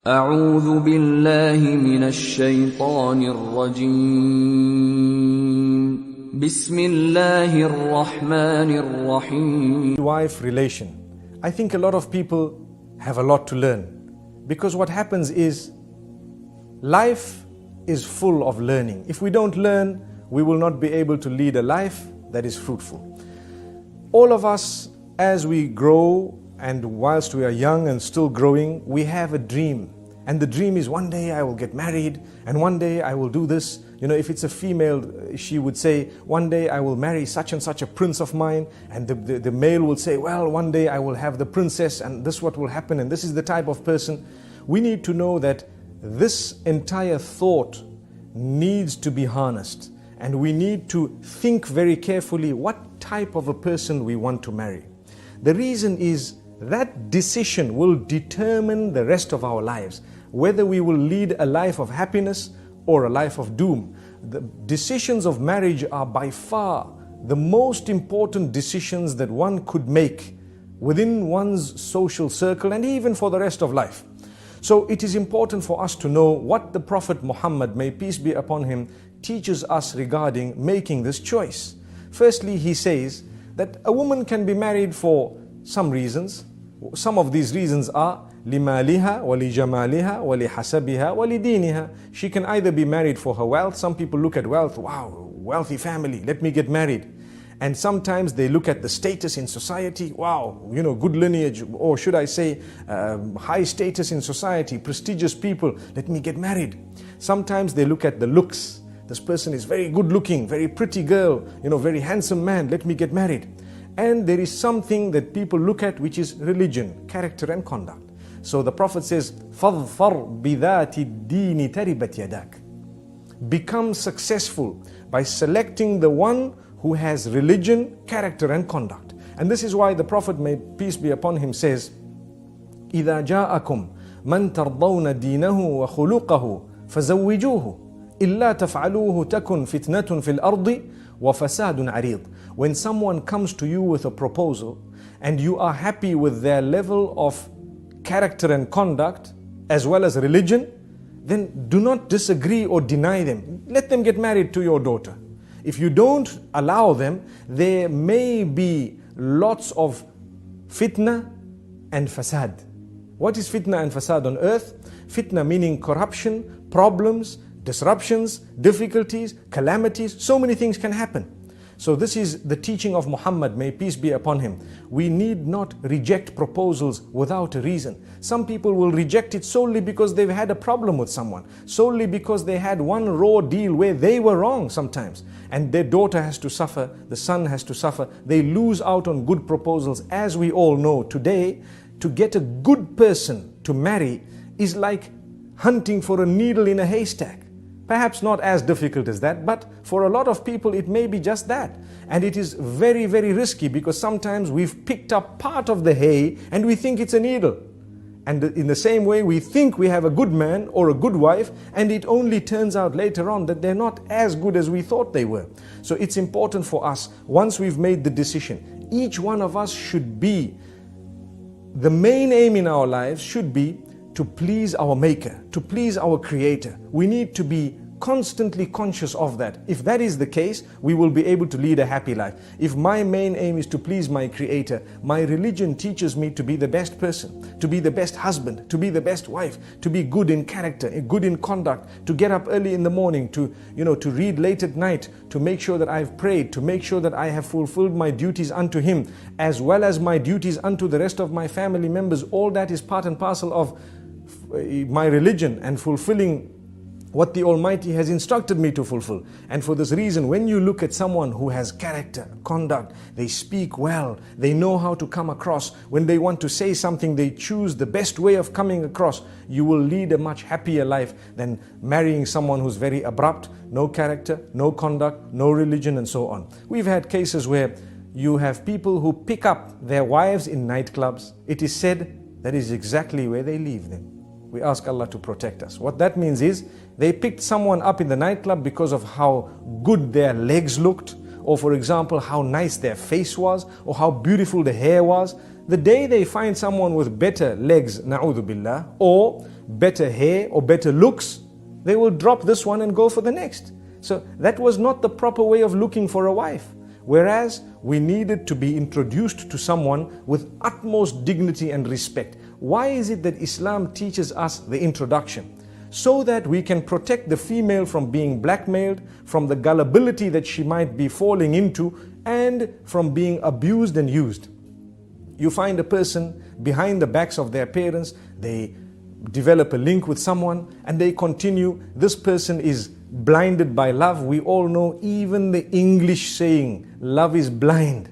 أعوذ بالله من الشيطان الرجيم بسم الله الرحمن الرحيم. Wife relation. I think a lot of people have a lot to learn, because what happens is life is full of learning. If we don't learn, we will not be able to lead a life that is fruitful. All of us, as we grow and whilst we are young and still growing, we have a dream. And the dream is, one day I will get married, and one day I will do this. You know, if it's a female, she would say, one day I will marry such and such a prince of mine. And the male will say, well, one day I will have the princess, and this is what will happen, and this is the type of person. We need to know that this entire thought needs to be harnessed. And we need to think very carefully what type of a person we want to marry. The reason is that decision will determine the rest of our lives, whether we will lead a life of happiness or a life of doom. The decisions of marriage are by far the most important decisions that one could make within one's social circle and even for the rest of life. So it is important for us to know what the Prophet Muhammad, may peace be upon him, teaches us regarding making this choice. Firstly, he says that a woman can be married for some reasons. Some of these reasons are لِمَالِهَا وَلِجَمَالِهَا وَلِحَسَبِهَا وَلِدِينِهَا. She can either be married for her wealth. Some people look at wealth, wow, wealthy family, let me get married. And sometimes they look at the status in society, wow, you know, good lineage, or should I say high status in society, prestigious people, let me get married. Sometimes they look at the looks. This person is very good looking, very pretty girl, you know, very handsome man, let me get married. And there is something that people look at, which is religion, character and conduct. So the Prophet says, فَظْفَرْ بِذَاتِ الدِّينِ تَرِبَتْ يَدَاكَ. Become successful by selecting the one who has religion, character and conduct. And this is why the Prophet, may peace be upon him, says, إِذَا جَاءَكُمْ مَنْ تَرْضَوْنَ دِينَهُ وَخُلُقَهُ فَزَوِّجُوهُ إِلَّا تَفْعَلُوهُ تَكُنْ فِتْنَةٌ فِي الْأَرْضِ وَفَسَادٌ عَرِيضٌ. When someone comes to you with a proposal and you are happy with their level of character and conduct as well as religion, then do not disagree or deny them. Let them get married to your daughter. If you don't allow them, there may be lots of fitna and fasad. What is fitna and fasad on earth? Fitna meaning corruption, problems, disruptions, difficulties, calamities. So many things can happen. So this is the teaching of Muhammad, may peace be upon him. We need not reject proposals without a reason. Some people will reject it solely because they've had a problem with someone, solely because they had one raw deal where they were wrong sometimes, and their daughter has to suffer, the son has to suffer. They lose out on good proposals. As we all know today, to get a good person to marry is like hunting for a needle in a haystack. Perhaps not as difficult as that, but for a lot of people it may be just that. And it is very, very risky, because sometimes we've picked up part of the hay and we think it's a needle. And in the same way, we think we have a good man or a good wife, and it only turns out later on that they're not as good as we thought they were. So it's important for us, once we've made the decision, each one of us should be, the main aim in our lives should be to please our Maker, to please our Creator. We need to be constantly conscious of that. If that is the case, we will be able to lead a happy life. If my main aim is to please my Creator, my religion teaches me to be the best person, to be the best husband, to be the best wife, to be good in character, good in conduct, to get up early in the morning, to read late at night, to make sure that I've prayed, to make sure that I have fulfilled my duties unto Him, as well as my duties unto the rest of my family members. All that is part and parcel of my religion and fulfilling what the Almighty has instructed me to fulfill. And for this reason, when you look at someone who has character, conduct, they speak well, they know how to come across. When they want to say something, they choose the best way of coming across. You will lead a much happier life than marrying someone who's very abrupt, no character, no conduct, no religion, and so on. We've had cases where you have people who pick up their wives in nightclubs. It is said that is exactly where they leave them. We ask Allah to protect us. What that means is, they picked someone up in the nightclub because of how good their legs looked, or for example, how nice their face was, or how beautiful the hair was. The day they find someone with better legs, na'udhu billah, or better hair or better looks, they will drop this one and go for the next. So that was not the proper way of looking for a wife. Whereas we needed to be introduced to someone with utmost dignity and respect. Why is it that Islam teaches us the introduction? So that we can protect the female from being blackmailed, from the gullibility that she might be falling into, and from being abused and used. You find a person behind the backs of their parents, they develop a link with someone and they continue. This person is blinded by love. We all know even the English saying, love is blind.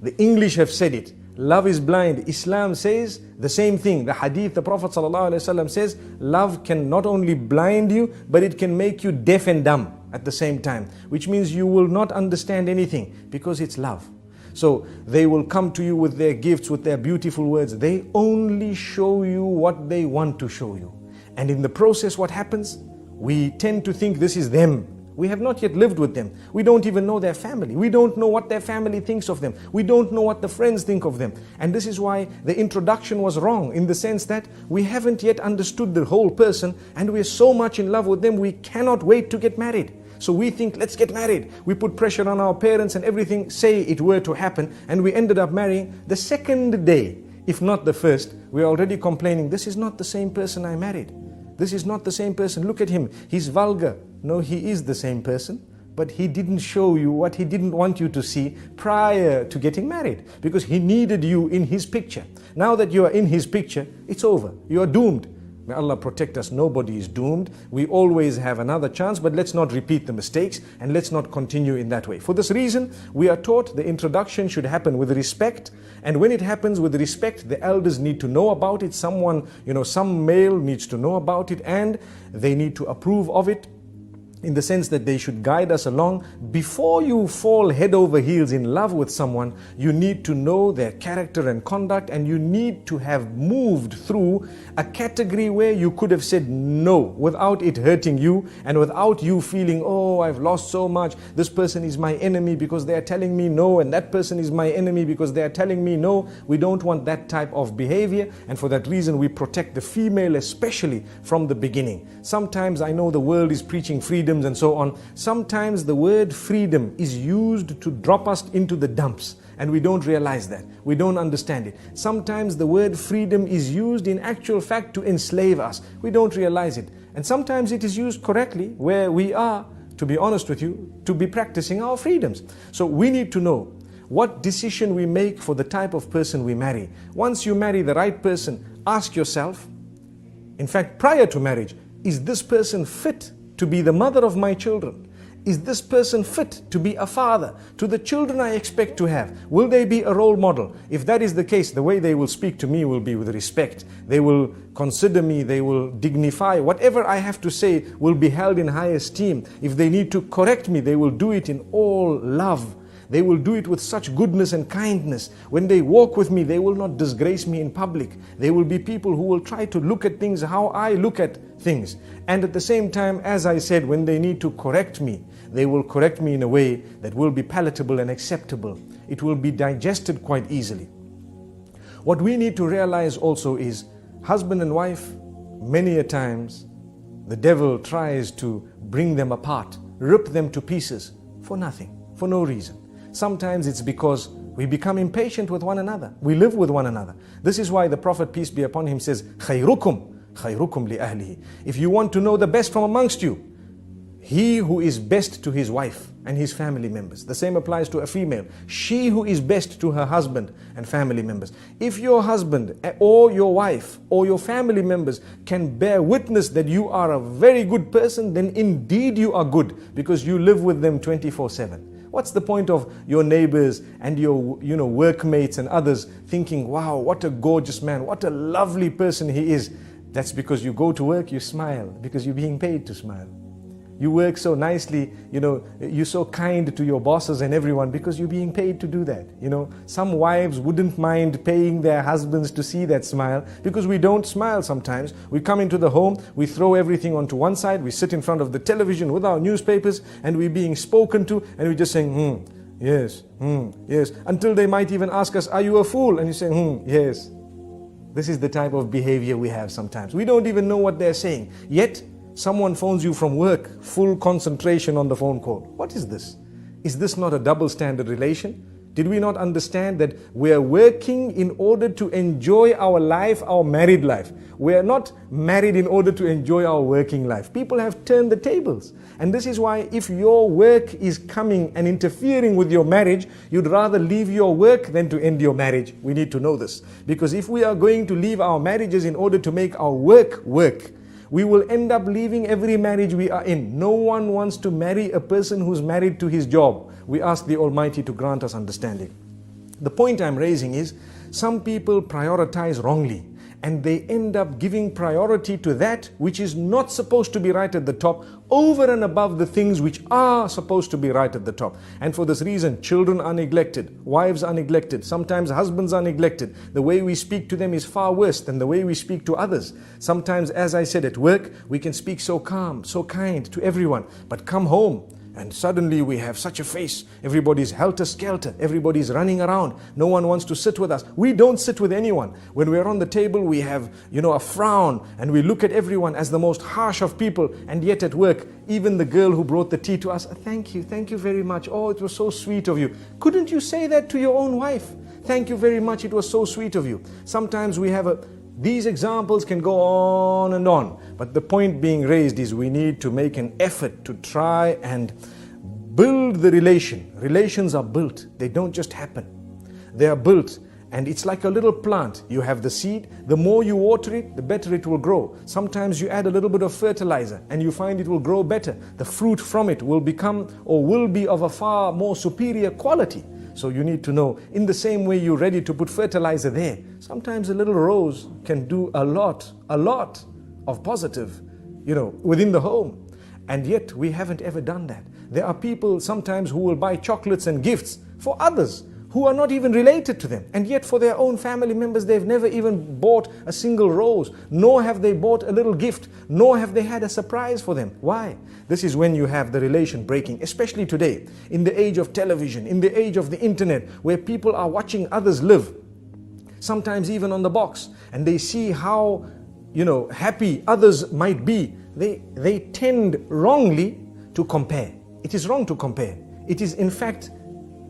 The English have said it. Love is blind. Islam says the same thing. The hadith, the Prophet ﷺ says, love can not only blind you, but it can make you deaf and dumb at the same time. Which means you will not understand anything because it's love. So they will come to you with their gifts, with their beautiful words. They only show you what they want to show you. And in the process, what happens? We tend to think this is them. We have not yet lived with them. We don't even know their family. We don't know what their family thinks of them. We don't know what the friends think of them. And this is why the introduction was wrong, in the sense that we haven't yet understood the whole person and we're so much in love with them, we cannot wait to get married. So we think, let's get married. We put pressure on our parents and everything, say it were to happen, and we ended up marrying. The second day, if not the first, we're already complaining, this is not the same person I married. This is not the same person. Look at him. He's vulgar. No, he is the same person, but he didn't show you what he didn't want you to see prior to getting married, because he needed you in his picture. Now that you are in his picture, it's over. You are doomed. May Allah protect us. Nobody is doomed. We always have another chance, but let's not repeat the mistakes and let's not continue in that way. For this reason, we are taught the introduction should happen with respect. And when it happens with respect, the elders need to know about it. Someone, some male needs to know about it and they need to approve of it, in the sense that they should guide us along. Before you fall head over heels in love with someone, you need to know their character and conduct, and you need to have moved through a category where you could have said no without it hurting you and without you feeling, oh, I've lost so much. This person is my enemy because they are telling me no, and that person is my enemy because they are telling me no. We don't want that type of behavior, and for that reason we protect the female especially from the beginning. Sometimes I know the world is preaching freedom and so on. Sometimes the word freedom is used to drop us into the dumps and we don't realize that. We don't understand it. Sometimes the word freedom is used in actual fact to enslave us. We don't realize it. And sometimes it is used correctly where we are, to be honest with you, to be practicing our freedoms. So we need to know what decision we make for the type of person we marry. Once you marry the right person, ask yourself, in fact prior to marriage, is this person fit to be the mother of my children? Is this person fit to be a father to the children I expect to have? Will they be a role model? If that is the case, the way they will speak to me will be with respect. They will consider me, they will dignify. Whatever I have to say will be held in high esteem. If they need to correct me, they will do it in all love. They will do it with such goodness and kindness. When they walk with me, they will not disgrace me in public. They will be people who will try to look at things how I look at things. And at the same time, as I said, when they need to correct me, they will correct me in a way that will be palatable and acceptable. It will be digested quite easily. What we need to realize also is, husband and wife, many a times, the devil tries to bring them apart, rip them to pieces for nothing, for no reason. Sometimes it's because we become impatient with one another. We live with one another. This is why the Prophet, peace be upon him, says, خَيْرُكُمْ li ahlihi. If you want to know the best from amongst you, he who is best to his wife and his family members. The same applies to a female. She who is best to her husband and family members. If your husband or your wife or your family members can bear witness that you are a very good person, then indeed you are good, because you live with them 24/7. What's the point of your neighbors and your workmates and others thinking, wow, what a gorgeous man, what a lovely person he is? That's because you go to work, you smile, because you're being paid to smile. You work so nicely, you're so kind to your bosses and everyone because you're being paid to do that. Some wives wouldn't mind paying their husbands to see that smile, because we don't smile sometimes. We come into the home, we throw everything onto one side, we sit in front of the television with our newspapers and we're being spoken to and we're just saying, yes, yes. Until they might even ask us, are you a fool? And you say, yes. This is the type of behavior we have sometimes. We don't even know what they're saying. Yet, someone phones you from work, full concentration on the phone call. What is this? Is this not a double standard relation? Did we not understand that we are working in order to enjoy our life, our married life? We are not married in order to enjoy our working life. People have turned the tables. And this is why if your work is coming and interfering with your marriage, you'd rather leave your work than to end your marriage. We need to know this. Because if we are going to leave our marriages in order to make our work work, we will end up leaving every marriage we are in. No one wants to marry a person who's married to his job. We ask the Almighty to grant us understanding. The point I'm raising is, some people prioritize wrongly, and they end up giving priority to that which is not supposed to be right at the top, over and above the things which are supposed to be right at the top. And for this reason, children are neglected, wives are neglected, sometimes husbands are neglected. The way we speak to them is far worse than the way we speak to others. Sometimes, as I said, at work, we can speak so calm, so kind to everyone, but come home, and suddenly we have such a face. Everybody's helter-skelter. Everybody's running around. No one wants to sit with us. We don't sit with anyone. When we're on the table, we have, a frown, and we look at everyone as the most harsh of people. And yet at work, even the girl who brought the tea to us, thank you very much. Oh, it was so sweet of you. Couldn't you say that to your own wife? Thank you very much. It was so sweet of you. Sometimes we have these examples can go on and on, but the point being raised is we need to make an effort to try and build the relation. Relations are built. They don't just happen. They are built, and it's like a little plant. You have the seed. The more you water it, the better it will grow. Sometimes you add a little bit of fertilizer and you find it will grow better. The fruit from it will become or will be of a far more superior quality. So you need to know, in the same way you're ready to put fertilizer there, sometimes a little rose can do a lot of positive, within the home. And yet we haven't ever done that. There are people sometimes who will buy chocolates and gifts for others who are not even related to them. And yet for their own family members, they've never even bought a single rose, nor have they bought a little gift, nor have they had a surprise for them. Why? This is when you have the relation breaking, especially today, in the age of television, in the age of the internet, where people are watching others live, sometimes even on the box, and they see how, happy others might be. They tend wrongly to compare. It is wrong to compare. It is in fact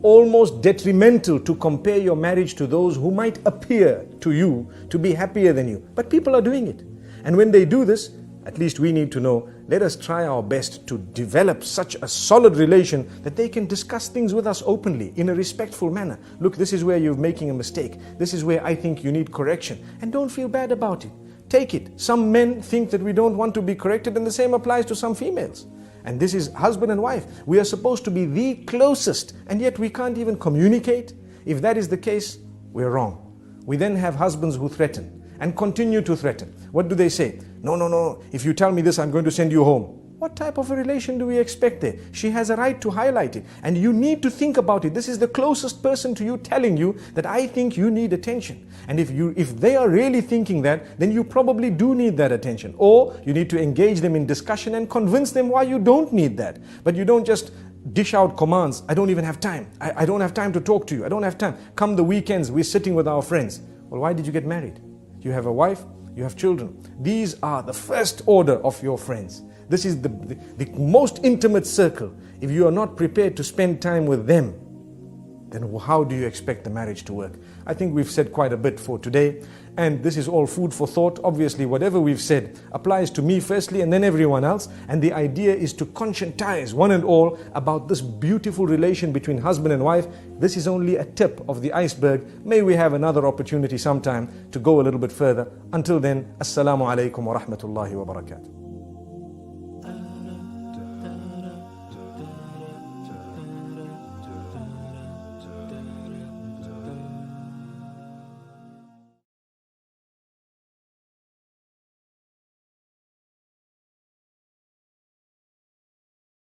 almost detrimental to compare your marriage to those who might appear to you to be happier than you. But people are doing it. And when they do this, at least we need to know, let us try our best to develop such a solid relation that they can discuss things with us openly, in a respectful manner. Look, this is where you're making a mistake. This is where I think you need correction. And don't feel bad about it. Take it. Some men think that we don't want to be corrected, and the same applies to some females. And this is husband and wife. We are supposed to be the closest, and yet we can't even communicate. If that is the case, we're wrong. We then have husbands who threaten and continue to threaten. What do they say? No. If you tell me this, I'm going to send you home. What type of a relation do we expect there? She has a right to highlight it. And you need to think about it. This is the closest person to you telling you that I think you need attention. And if they are really thinking that, then you probably do need that attention. Or you need to engage them in discussion and convince them why you don't need that. But you don't just dish out commands. I don't even have time. I don't have time to talk to you. I don't have time. Come the weekends, we're sitting with our friends. Well, why did you get married? You have a wife, you have children. These are the first order of your friends. This is the most intimate circle. If you are not prepared to spend time with them, then how do you expect the marriage to work? I think we've said quite a bit for today, and this is all food for thought. Obviously, whatever we've said applies to me firstly and then everyone else, and the idea is to conscientize one and all about this beautiful relation between husband and wife. This is only a tip of the iceberg. May we have another opportunity sometime to go a little bit further. Until then, Assalamu alaikum wa rahmatullahi wa barakatuh.